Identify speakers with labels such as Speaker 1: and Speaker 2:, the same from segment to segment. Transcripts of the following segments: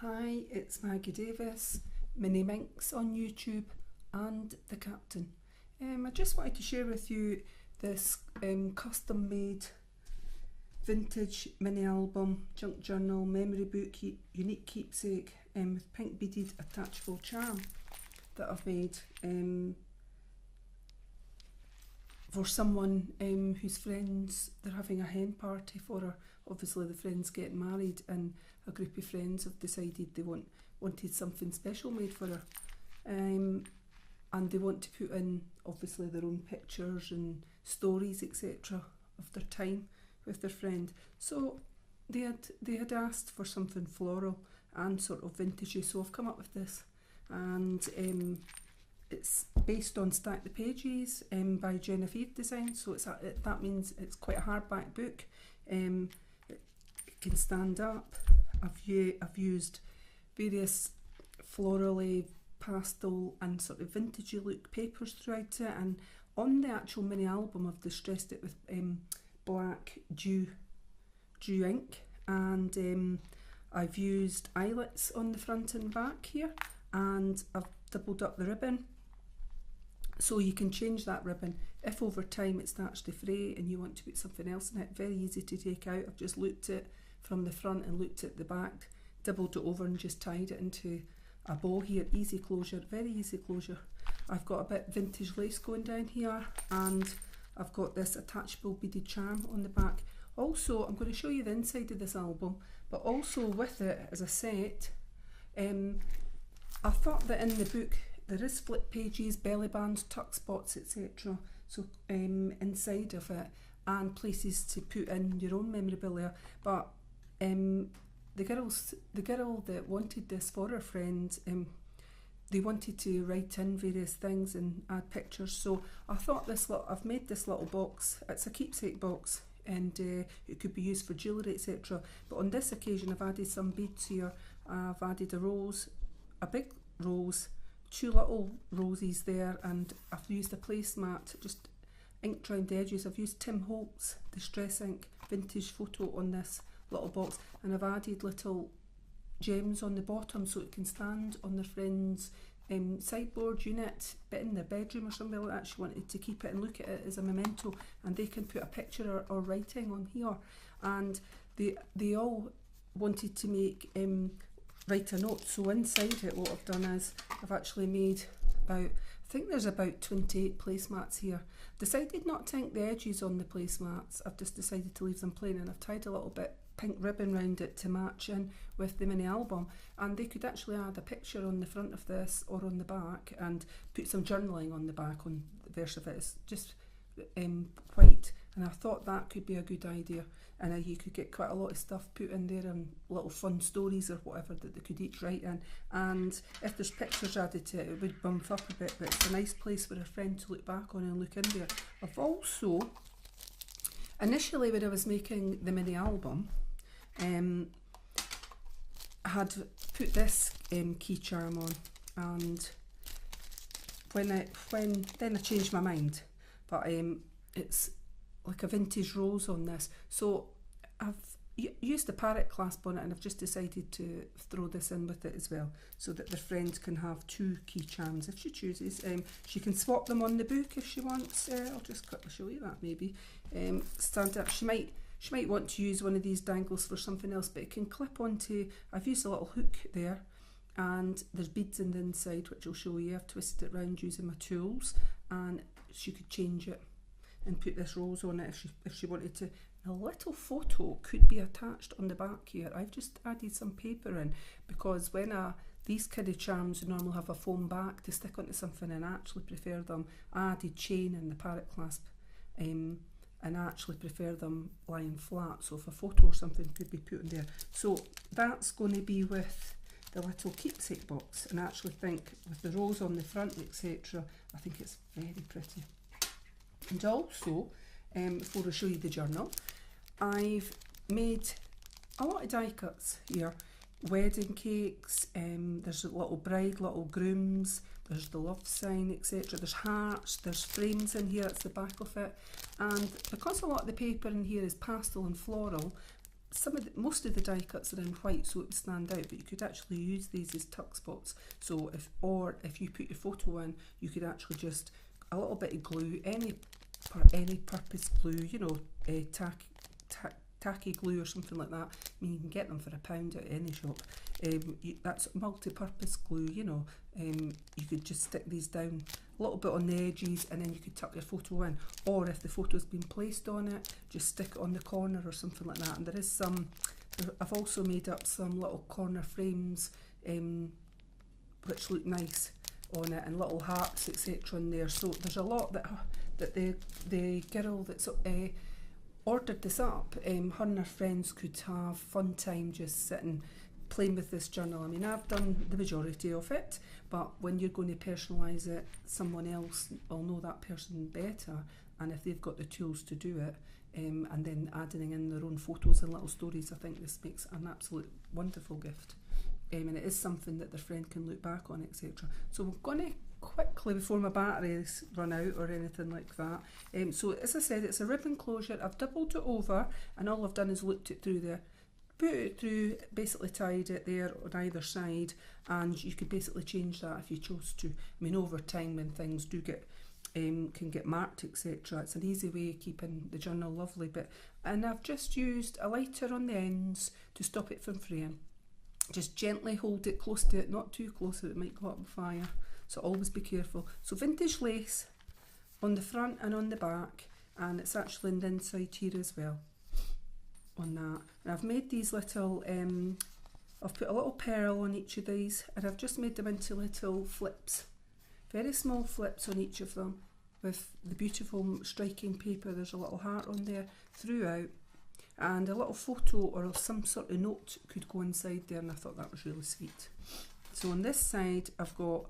Speaker 1: Hi, it's Maggie Davis, Mini Minx on YouTube and the Captain. I just wanted to share with you this custom made vintage mini album, junk journal, memory book, unique keepsake with pink beaded attachable charm that I've made for someone whose friends, they're having a hen party for her. Obviously the friend's getting married and a group of friends have decided they wanted something special made for her, and they want to put in obviously their own pictures and stories etc of their time with their friend. So they had asked for something floral and sort of vintagey, so I've come up with this, and it's based on Stack the Pages by Genevieve Design, so that means it's quite a hardback book. It can stand up. I've used various florally, pastel and sort of vintagey look papers throughout it, and on the actual mini album I've distressed it with black dew ink, and I've used eyelets on the front and back here, and I've doubled up the ribbon. So you can change that ribbon if over time it starts to fray and you want to put something else in it. Very easy to take out. I've just looped it from the front and looped at the back, doubled it over and just tied it into a bow here. Easy closure, very easy closure. I've got a bit vintage lace going down here, and I've got this attachable beaded charm on the back. Also, I'm going to show you the inside of this album, but also with it as a set, I thought that in the book there is flip pages, belly bands, tuck spots, etc. So inside of it, and places to put in your own memorabilia. But the girl that wanted this for her friend, they wanted to write in various things and add pictures. So I thought I've made this little box. It's a keepsake box, and it could be used for jewellery, etc. But on this occasion, I've added some beads here. I've added a rose, a big rose, two little roses there, and I've used a placemat, just inked round the edges. I've used Tim Holtz Distress Ink vintage photo on this little box, and I've added little gems on the bottom so it can stand on their friend's sideboard unit, bit in their bedroom or something like that. She wanted to keep it and look at it as a memento, and they can put a picture or writing on here. And they all wanted to make write a note, so inside it what I've done is I've actually made I think there's about 28 placemats here. Decided not to ink the edges on the placemats, I've just decided to leave them plain, and I've tied a little bit pink ribbon round it to match in with the mini album, and they could actually add a picture on the front of this or on the back and put some journaling on the back on the verse of it. It's just white, and I thought that could be a good idea, and you could get quite a lot of stuff put in there and little fun stories or whatever that they could each write in, and if there's pictures added to it, it would bump up a bit, but it's a nice place for a friend to look back on and look in there. I've also, initially when I was making the mini album, I had put this key charm on, and then I changed my mind, but it's like a vintage rose on this, so I've used the parrot clasp on it, and I've just decided to throw this in with it as well, so that the friend can have two key charms if she chooses. She can swap them on the book if she wants. I'll just quickly show you that maybe. Stand up. She might want to use one of these dangles for something else, but it can clip onto, I've used a little hook there, and there's beads in the inside which I'll show you. I've twisted it round using my tools, and she could change it and put this rose on it if she wanted to. A little photo could be attached on the back here. I've just added some paper in, because when these kind of charms normally have a foam back to stick onto something, and I actually prefer them. I added chain in the parrot clasp, and I actually prefer them lying flat, so if a photo or something could be put in there. So that's going to be with the little keepsake box, and I actually think with the rose on the front etc, I think it's very pretty. And also, before I show you the journal, I've made a lot of die cuts here. Wedding cakes, there's a little bride, little grooms, there's the love sign, etc. There's hearts, there's frames in here, it's the back of it. And because a lot of the paper in here is pastel and floral, most of the die cuts are in white, so it would stand out, but you could actually use these as tuck spots. So if you put your photo in, you could actually just a little bit of glue, any purpose glue, you know, tacky glue or something like that. I mean, you can get them for £1 at any shop. That's multi-purpose glue, you know. You could just stick these down a little bit on the edges, and then you could tuck your photo in. Or if the photo's been placed on it, just stick it on the corner or something like that. And there is some, I've also made up some little corner frames which look nice on it, and little hearts, etc. in there. So there's a lot that the girl that's ordered this up, her and her friends could have fun time just sitting playing with this journal. I mean, I've done the majority of it, but when you're going to personalise it, someone else will know that person better, and if they've got the tools to do it, and then adding in their own photos and little stories, I think this makes an absolute wonderful gift. And it is something that their friend can look back on, etc. So we're going to quickly, before my batteries run out or anything like that. So as I said, it's a ribbon closure. I've doubled it over, and all I've done is looped it through there, put it through, basically tied it there on either side, and you could basically change that if you chose to. I mean, over time when things do get can get marked, etc., it's an easy way of keeping the journal lovely. And I've just used a lighter on the ends to stop it from fraying. Just gently hold it close to it, not too close or it might go up on fire, so always be careful. So vintage lace on the front and on the back, and it's actually on the inside here as well on that. And I've made these little I've put a little pearl on each of these, and I've just made them into little flips, very small flips on each of them, with the beautiful striking paper. There's a little heart on there throughout, and a little photo or some sort of note could go inside there, and I thought that was really sweet. So on this side I've got,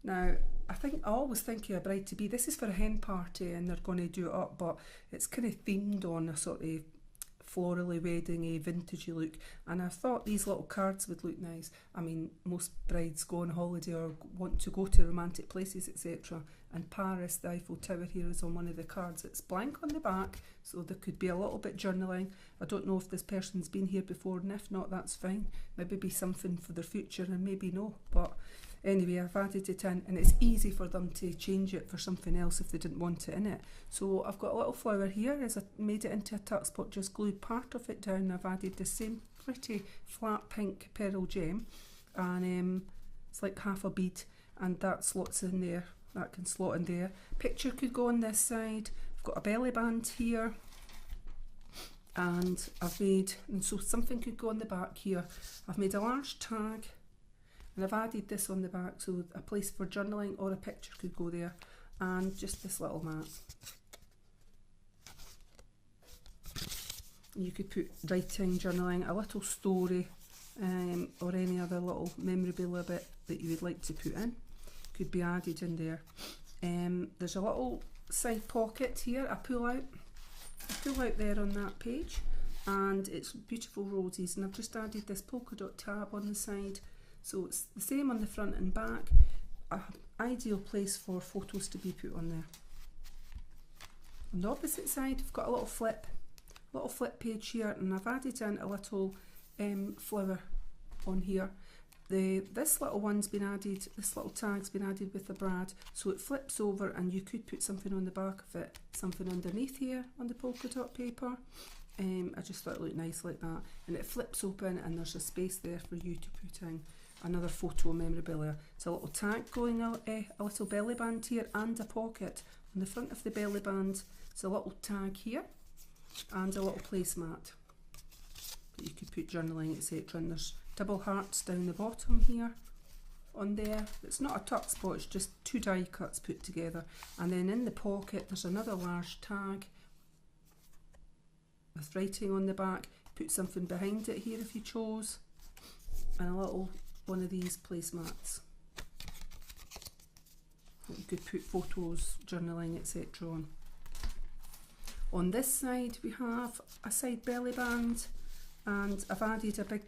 Speaker 1: now I always think of a bride to be, this is for a hen party and they're going to do it up, but it's kind of themed on a sort of florally wedding-y vintagey look, and I thought these little cards would look nice. I mean, most brides go on holiday or want to go to romantic places, etc., and Paris, the Eiffel Tower here is on one of the cards. It's blank on the back, so there could be a little bit journaling. I don't know if this person's been here before, and if not, that's fine. Maybe be something for their future, and maybe no, but anyway, I've added it in, and it's easy for them to change it for something else if they didn't want it in it. So I've got a little flower here, as I made it into a tuck spot, just glued part of it down. I've added the same pretty flat pink pearl gem, and it's like half a bead, and that slots in there. That can slot in there. Picture could go on this side. I've got a belly band here, and so something could go on the back here. I've made a large tag, and I've added this on the back, so a place for journaling or a picture could go there, and just this little mat. You could put writing, journaling, a little story, or any other little memorabilia bit that you would like to put in could be added in there. There's a little side pocket here. I pull out there on that page, and it's beautiful roses, and I've just added this polka dot tab on the side, so it's the same on the front and back. An ideal place for photos to be put on there. On the opposite side, I've got a little flip page here, and I've added in a little flower on here. This little one's been added, this little tag's been added with the brad, so it flips over, and you could put something on the back of it, something underneath here on the polka dot paper. I just thought it looked nice like that, and it flips open, and there's a space there for you to put in another photo memorabilia. It's a little tag going out, a little belly band here, and a pocket. On the front of the belly band, it's a little tag here, and a little placemat that you could put journaling, etc. And there's double hearts down the bottom here on there. It's not a tuck spot, it's just two die cuts put together. And then in the pocket there's another large tag with writing on the back. Put something behind it here if you chose, and a little one of these placemats that you could put photos, journaling, etc. on. On this side we have a side belly band, and I've added a big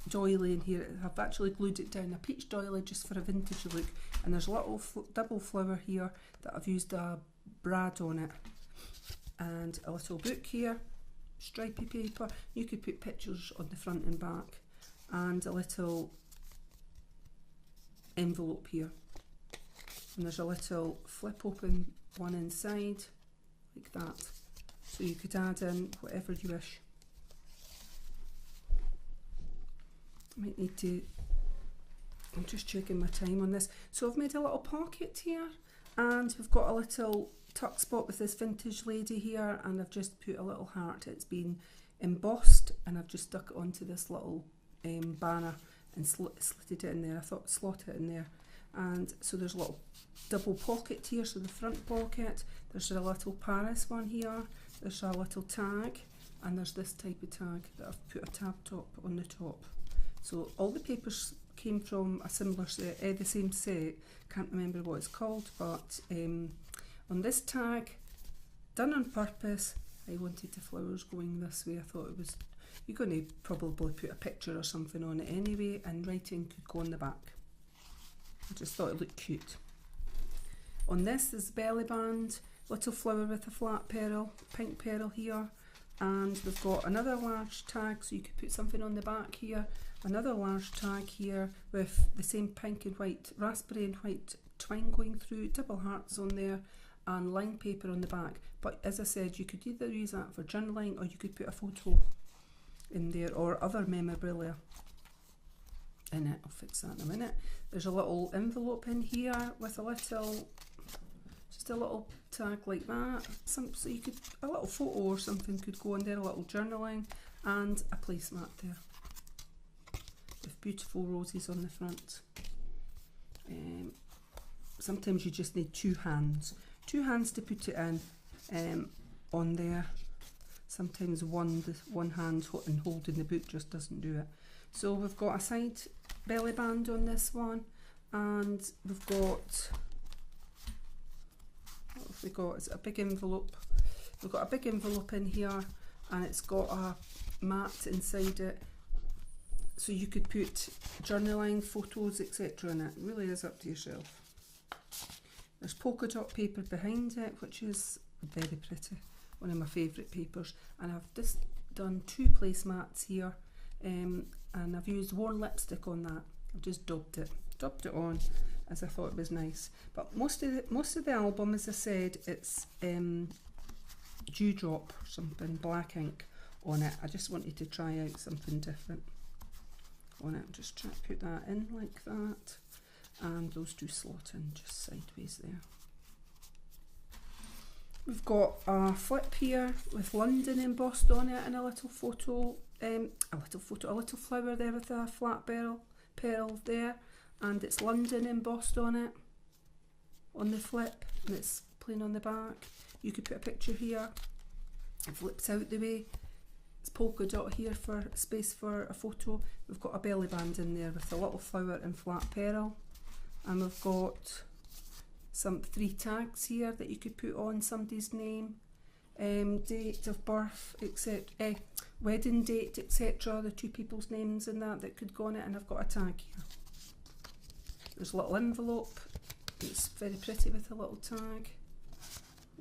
Speaker 1: doily in here. I've actually glued it down, a peach doily, just for a vintage look, and there's a little double flower here that I've used a brad on it, and a little book here stripy paper. You could put pictures on the front and back, and a little envelope here. And there's a little flip open one inside, like that. So you could add in whatever you wish. I might need to, I'm just checking my time on this. So I've made a little pocket here, and we've got a little tuck spot with this vintage lady here, and I've just put a little heart. It's been embossed, and I've just stuck it onto this little banner and slotted it in there. I thought slot it in there. And so there's a little double pocket here, so the front pocket, there's a little Paris one here, there's a little tag, and there's this type of tag that I've put a tab top on the top. So all the papers came from a similar set, the same set, can't remember what it's called, but on this tag, done on purpose, I wanted the flowers going this way. I thought it was, you're going to probably put a picture or something on it anyway, and writing could go on the back. I just thought it looked cute. On this is belly band, little flower with a flat pearl, pink pearl here, and we've got another large tag, so you could put something on the back here, another large tag here with the same pink and white, raspberry and white twine going through, double hearts on there, and lined paper on the back. But as I said, you could either use that for journaling, or you could put a photo in there, or other memorabilia in it. I'll fix that in a minute. There's a little envelope in here with a little, just a little tag like that. So you could, a little photo or something could go in there, a little journaling, and a placemat there with beautiful roses on the front. Sometimes you just need two hands to put it in on there. Sometimes one hand holding the book just doesn't do it. So we've got a side belly band on this one, and we've got, what have we got? It's a big envelope. We've got a big envelope in here, and it's got a mat inside it. So you could put journaling, photos, etc. in it. It really is up to yourself. There's polka dot paper behind it, which is very pretty. One of my favourite papers. And I've just done 2 placemats here, and I've used worn lipstick on that. I've just daubed it on, as I thought it was nice. But most of the album, as I said, it's dewdrop or something, black ink on it. I just wanted to try out something different on it. Just try to put that in like that, and those 2 slot in just sideways there. We've got a flip here with London embossed on it, and a little photo, a little flower there with a flat pearl there, and it's London embossed on it, on the flip, and it's plain on the back. You could put a picture here, it flips out the way. It's polka dot here for space for a photo. We've got a belly band in there with a little flower and flat pearl, and we've got some 3 tags here that you could put on somebody's name, date of birth, etc., wedding date, etc. The 2 people's names and that could go on it, and I've got a tag here. There's a little envelope. It's very pretty with a little tag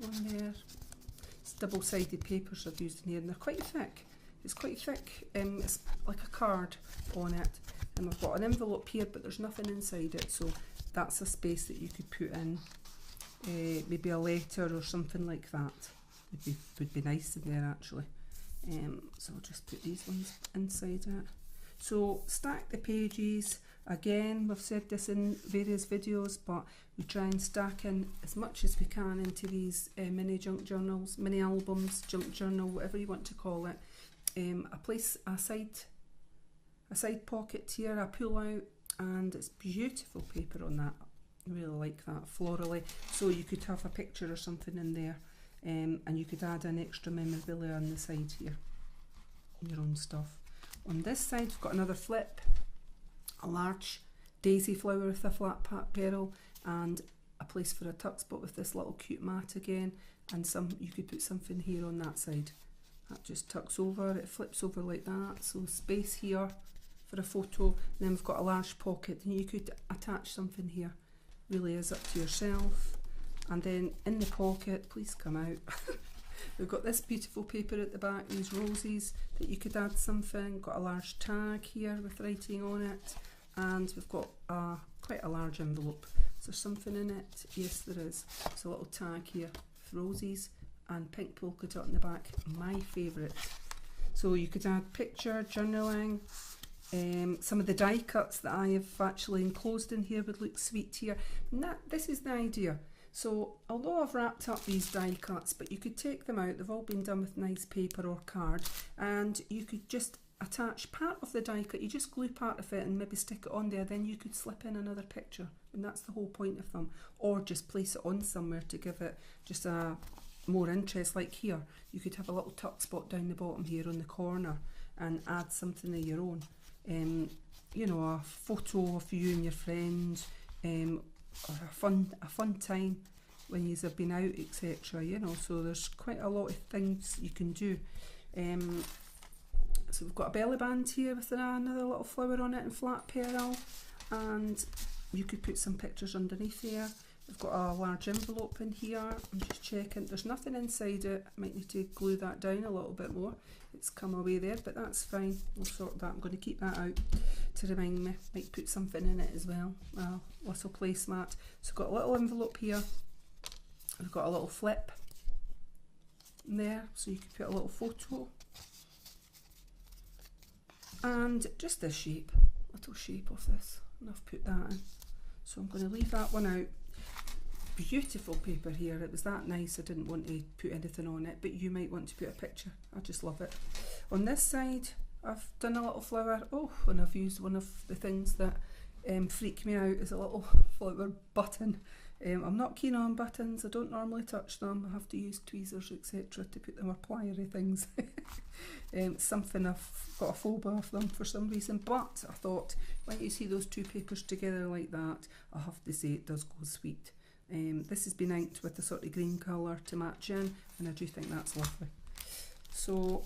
Speaker 1: on there. It's double-sided papers I've used in here, and they're quite thick. It's quite thick. It's like a card on it, and I've got an envelope here, but there's nothing inside it, so that's a space that you could put in maybe a letter or something like that. Would be nice in there actually. So I'll just put these ones inside it. So stack the pages. Again, we've said this in various videos, but we try and stack in as much as we can into these mini junk journals, mini albums, junk journal, whatever you want to call it. A side pocket here, I pull out, and it's beautiful paper on that. I really like that, florally. So you could have a picture or something in there, and you could add an extra memorabilia on the side here, your own stuff. On this side, we've got another flip, a large daisy flower with a flat pearl, and a place for a tuck spot with this little cute mat again, and you could put something here on that side. That just tucks over, it flips over like that, so space here for a photo. And then we've got a large pocket, and you could attach something here. Really is up to yourself. And then in the pocket, please come out. We've got this beautiful paper at the back, these roses that you could add something. Got a large tag here with writing on it, and we've got quite a large envelope. Is there something in it? Yes, there is. It's a little tag here with roses and pink polka dot in the back, my favourite. So you could add picture, journaling, some of the die cuts that I have actually enclosed in here would look sweet here. And this is the idea. So although I've wrapped up these die cuts, but you could take them out, they've all been done with nice paper or card, and you could just attach part of the die cut, you just glue part of it and maybe stick it on there, then you could slip in another picture, and that's the whole point of them. Or just place it on somewhere to give it just a more interest, like here. You could have a little tuck spot down the bottom here on the corner and add something of your own. You know, a photo of you and your friends, or a fun time when you have been out, etc. You know, so there's quite a lot of things you can do. So we've got a belly band here with another little flower on it in flat pearl, and you could put some pictures underneath here. We've got a large envelope in here. I'm just checking, there's nothing inside it. I might need to glue that down a little bit more. It's come away there, but that's fine. We'll sort that. I'm going to keep that out to remind me. Might put something in it as well. A little placemat. So we've got a little envelope here. We've got a little flip there, so you could put a little photo. And just this shape, little shape of this, and I've put that in. So I'm going to leave that one out. Beautiful paper here. It was that nice, I didn't want to put anything on it, but you might want to put a picture. I just love it. On this side, I've done a little flower. Oh, and I've used one of the things that freak me out is a little flower button. I'm not keen on buttons. I don't normally touch them. I have to use tweezers, etc. to put them, or pliers things. Something I've got a phobia of them for some reason, but I thought when you see those two papers together like that, I have to say it does go sweet. This has been inked with a sort of green colour to match in, and I do think that's lovely. So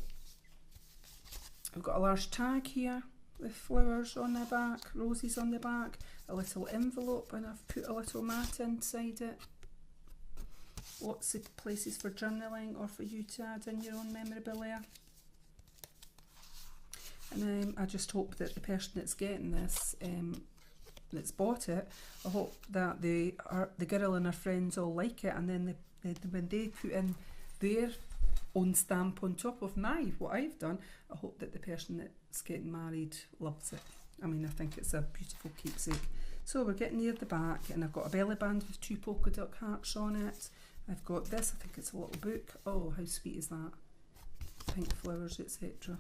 Speaker 1: I've got a large tag here with flowers on the back, roses on the back, a little envelope, and I've put a little mat inside it. Lots of places for journaling or for you to add in your own memorabilia. And I just hope that the person that's getting this, that's bought it, I hope that the girl and her friends all like it, and then when they put in their own stamp on top of what I've done, I hope that the person that's getting married loves it. I mean, I think it's a beautiful keepsake. So we're getting near the back, and I've got a belly band with 2 polka dot hearts on it. I've got this, I think it's a little book. Oh, how sweet is that? Pink flowers, etc.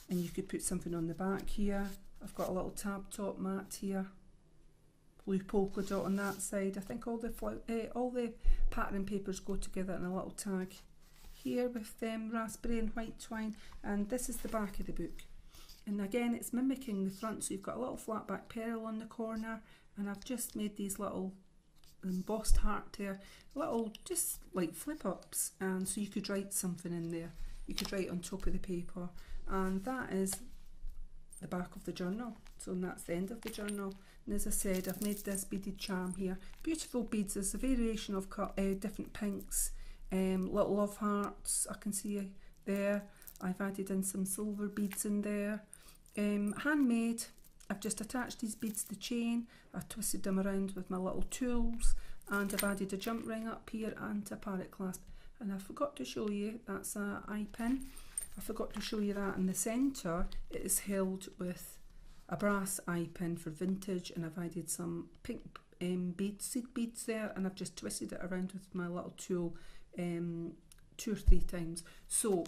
Speaker 1: And you could put something on the back here. I've got a little tab top mat here. Blue polka dot on that side. I think all the pattern papers go together in a little tag here with raspberry and white twine, and this is the back of the book. And again, it's mimicking the front, so you've got a little flat back pearl on the corner, and I've just made these little embossed heart there, little just like flip ups, and so you could write something in there. You could write on top of the paper, and that is the back of the journal. So that's the end of the journal. And as I said, I've made this beaded charm here. Beautiful beads. There's a variation of different pinks, little love hearts I can see there. I've added in some silver beads in there. Handmade. I've just attached these beads to the chain. I've twisted them around with my little tools, and I've added a jump ring up here and a parrot clasp. And I forgot to show you, that's an eye pin. I forgot to show you that in the centre. It is held with a brass eye pin for vintage, and I've added some pink seed beads there, and I've just twisted it around with my little tool 2 or 3 times. So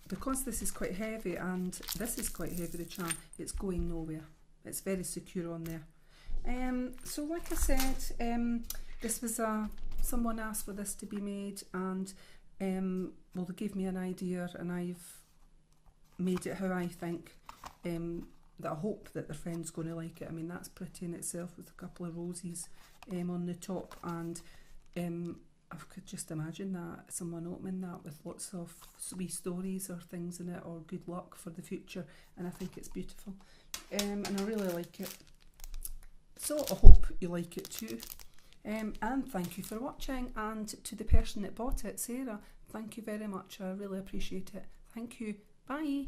Speaker 1: because this is quite heavy, and this is quite heavy, the charm, it's going nowhere. It's very secure on there. So like I said, this was someone asked for this to be made, and well, they gave me an idea, and I've made it how I think, that I hope that their friend's going to like it. I mean, that's pretty in itself with a couple of roses on the top, and I could just imagine that someone opening that with lots of wee stories or things in it, or good luck for the future, and I think it's beautiful, and I really like it. So I hope you like it too. And thank you for watching, and to the person that bought it, Sarah, thank you very much. I really appreciate it. Thank you. Bye.